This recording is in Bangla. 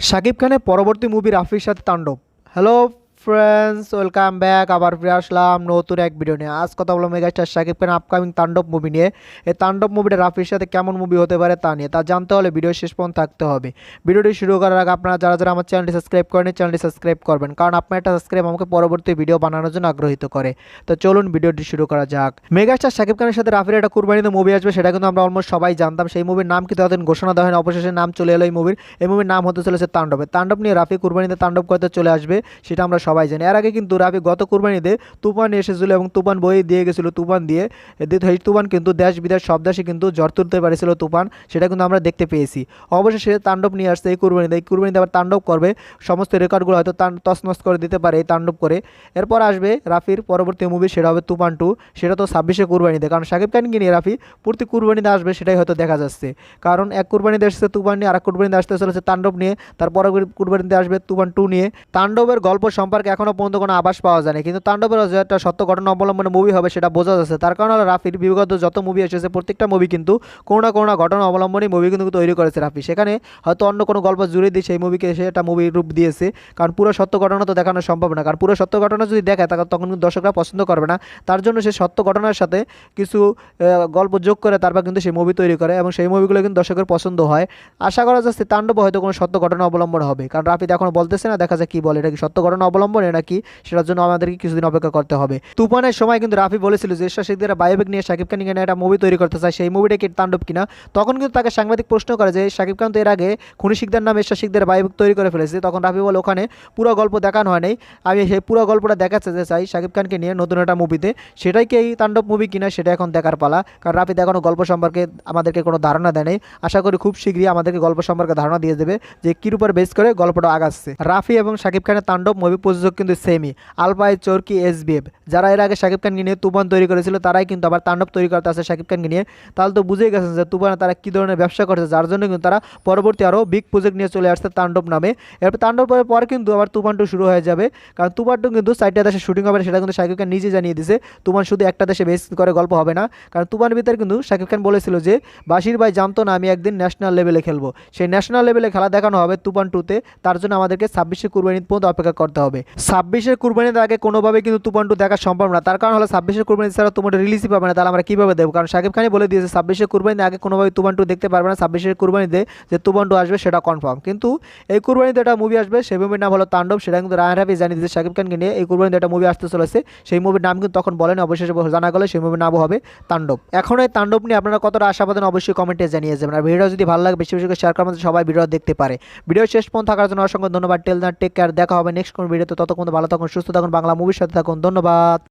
শাকিব খানের পরবর্তী মুভি রাফির সাথে তাণ্ডব। Hello friends, welcome back. আবার ফিরে আসলাম নতুন এক ভিডিও নিয়ে। আজ কথা বলবো মেগাস্টার শাকিব খানের আপকামিং তাণ্ডব মুভি নিয়ে। এই তাণ্ডব মুভিটা রাফির সাথে কেমন মুভি হতে পারে তা নিয়ে। তা জানতে হলে ভিডিও শেষ পর্যন্ত থাকতে হবে। ভিডিওটি শুরু করার আগে আপনারা যারা যারা আমার চ্যানেলটি সাবস্ক্রাইব করেন চ্যানেলটি সাবস্ক্রাইব করবেন, কারণ আপনার একটা সাবস্ক্রাইব আমাকে পরবর্তী ভিডিও বানানোর জন্য আগ্রহিত করে। তো চলুন ভিডিওটি শুরু করা যাক। মেগাস্টার শাকিব খানের সাথে রাফির একটা কুরবানিতে মুভি আসবে, সেটা কিন্তু আমরা অলমোস্ট সবাই জানতাম। সেই মুভির নাম কিন্তু তাদের ঘোষণা দেওয়া হয় না, অবশেষে নাম চলে এলো এই মুভির। এই মুভির নাম হতে চলেছে তাণ্ডবে। তাণ্ডব নিয়ে রাফি কুরবানিতে তাণ্ডব করতে চলে আসবে, সেটা আমরা সবাই জানি। এর আগে কিন্তু রাফি গত কুরবানিতে তুফান এসেছিল এবং তুফান বই দিয়ে গেছিল। তুফান দিয়ে তুফান কিন্তু দেশ বিদেশ সব দেশে কিন্তু জ্বর তুলতে পারেছিল তুফান, সেটা কিন্তু আমরা দেখতে পেয়েছি। অবশেষে তাণ্ডব নিয়ে আসছে এই কুরবানিতে। এই কুরবানিতে আবার তাণ্ডব করবে, সমস্ত রেকর্ডগুলো হয়তো তছনছ করে দিতে পারে এই তাণ্ডব করে। এরপর আসবে রাফির পরবর্তী মুভি, সেটা হবে তুফান 2। সেটা তো 26শে কুরবানিতে, কারণ শাকিব খানকে নিয়ে রাফি প্রতি কুরবানিতে আসবে, সেটাই হয়তো দেখা যাচ্ছে। কারণ এক কুরবানিতে আসছে তুফান নিয়ে, আর এক কুরবানিতে আসতে চলেছে তাণ্ডব নিয়ে, তারপর কুরবানিতে আসবে তুফান 2 নিয়ে। তাণ্ডবের গল্প সম্পর্কে এখনও পর্যন্ত কোনো আভাস পাওয়া যায়নি, কিন্তু তাণ্ডবের যে একটা সত্য ঘটনা অবলম্বনে মুভি হবে সেটা বোঝা যাচ্ছে। তার কারণ হলো রাফির বিগত যত মুভি এসেছে প্রত্যেকটা মুভি কিন্তু কোনো না কোনো ঘটনা অবলম্বনে মুভি কিন্তু তৈরি করেছে রাফি। সেখানে হয়তো অন্য কোনো গল্প জুড়ে দিয়ে সেই মুভিকে সে একটা মুভি রূপ দিয়েছে, কারণ পুরো সত্য ঘটনা তো দেখানো সম্ভব না। কারণ পুরো সত্য ঘটনা যদি দেখায় তখন কিন্তু দর্শকরা পছন্দ করবে না। তার জন্য সে সত্য ঘটনার সাথে কিছু গল্প যোগ করে তারপর কিন্তু সেই মুভি তৈরি করে, এবং সেই মুভিগুলো কিন্তু দর্শকের পছন্দ হয়। আশা করা যাচ্ছে তাণ্ডব হয়তো কোনো সত্য ঘটনা অবলম্বন হবে, কারণ রাফি এখনো বলতেছে না, দেখা যায় কি বলে, এটা কি সত্য ঘটনা অবলম্বনে নাকি, সেটার জন্য আমাদেরকে কিছুদিন অপেক্ষা করতে হবে। তুফানের সময় কিন্তু রাফি বলেছিল যে এরশাদ শিকদারের বায়োপিক নিয়ে শাকিব খান নিয়ে একটা মুভি তৈরি করতে চায়, সেই মুভিটা কি তাণ্ডব কিনা। তখন কিন্তু তাকে সাংবাদিক প্রশ্ন করে যে শাকিব খান তো এর আগে খুনি শিকদার নামে এরশাদ শিকদারের বায়োপিক তৈরি করে ফেলেছে। তখন রাফি বলে ওখানে পুরো গল্প দেখানো হয় নাই, আমি সেই পুরো গল্পটা দেখাতে চাই শাকিব খানকে নিয়ে নতুন একটা মুভিতে। সেটাই কি এই তাণ্ডব মুভি কিনা সেটা এখন দেখার পালা, কারণ রাফি এখনো গল্প সম্পর্কে আমাদেরকে কোনো ধারণা দেয় নাই। আশা করি খুব শীঘ্রই আমাদেরকে গল্প সম্পর্কে ধারণা দিয়ে দেবে যে কির উপর বেস করে গল্পটা আগাচ্ছে। রাফি এবং শাকিব খানের তাণ্ডব মুভি প্রযোজক কিন্তু সেমই, আলপাই চরকি এসবিএফ। যারা এর আগে শাকিব খানকে নিয়ে তুফান তৈরি করেছিল তারাই কিন্তু আবার তাণ্ডব তৈরি করতে আছে শাকিব খানকে নিয়ে। তাহলে তো বুঝেই গেছেন যে তুফানে তারা কী ধরনের ব্যবসা করছে, যার জন্য কিন্তু তারা পরবর্তী আরও বিগ প্রজেক্ট নিয়ে চলে আসছে তাণ্ডব নামে। এরপর তাণ্ডব পর কিন্তু আবার তুফান 2 শুরু হয়ে যাবে, কারণ তুফান 2 কিন্তু 4টা দেশে শুটিং হবে, সেটা কিন্তু শাকিব খান নিজে জানিয়ে দিয়েছে। তুফান শুধু একটা দেশে বেস করে গল্প হবে না, কারণ তুফানের ভিতরে কিন্তু শাকিব খান বলেছিল যে বাশির ভাই জানতো না আমি একদিন ন্যাশনাল লেভেলে খেলবো। সেই ন্যাশনাল লেভেলে খেলা দেখানো হবে তুফান 2-তে। তার জন্য আমাদেরকে 26শে কুরবানির পর্যন্ত অপেক্ষা করতে হবে। 26শে কুরবানির আগে কোনোভাবে কিন্তু তুফান 2 দেখা সম্ভব না। তার কারণ হলো 26শে কুরবানি ছাড়া তোমার রিলিজই পাবে না, তাহলে আমরা কীভাবে দেবো? কারণ শাকিব খানই বলে দিয়েছে 26শে কুরবানির আগে কোনোভাবে তুফান 2 দেখতে পারবে না। 26শে কুরবানিতে যে তুফান 2 আসবে সেটা কনফার্ম, কিন্তু এই কুরবানিতে একটা মুভি আসবে, সেই মুভির নাম হলো তাণ্ডব। সেটা কিন্তু রায়হান রাফি জানিয়ে দিয়েছে শাকিব খানকে নিয়ে এই কুরবানিতে একটা মুভি আসতে চলেছে। সেই মুভির নাম কিন্তু তখন বলেন, অবশেষে জানা গেলে সেই মুভির নামও হবে তাণ্ডব। এখন এই তাণ্ডব নিয়ে আপনারা কতটা আশাবাদী অবশ্যই কমেন্টে জানিয়ে যাবেন। আর ভিডিও যদি ভালো লাগে বেশি বেশি করে শেয়ার করার মধ্যে সবাই ভিডিও দেখতে পারে। ভিডিও শেষ পর্যন্ত থাকার জন্য অসংখ্য ধন্যবাদ। টেল না টেক কেয়ার, দেখা হবে নেক্সট কোন ভিডিওতে। ততক্ষণ ভালো থাকুন, সুস্থ থাকুন, বাংলা মুভির সাথে থাকুন। ধন্যবাদ।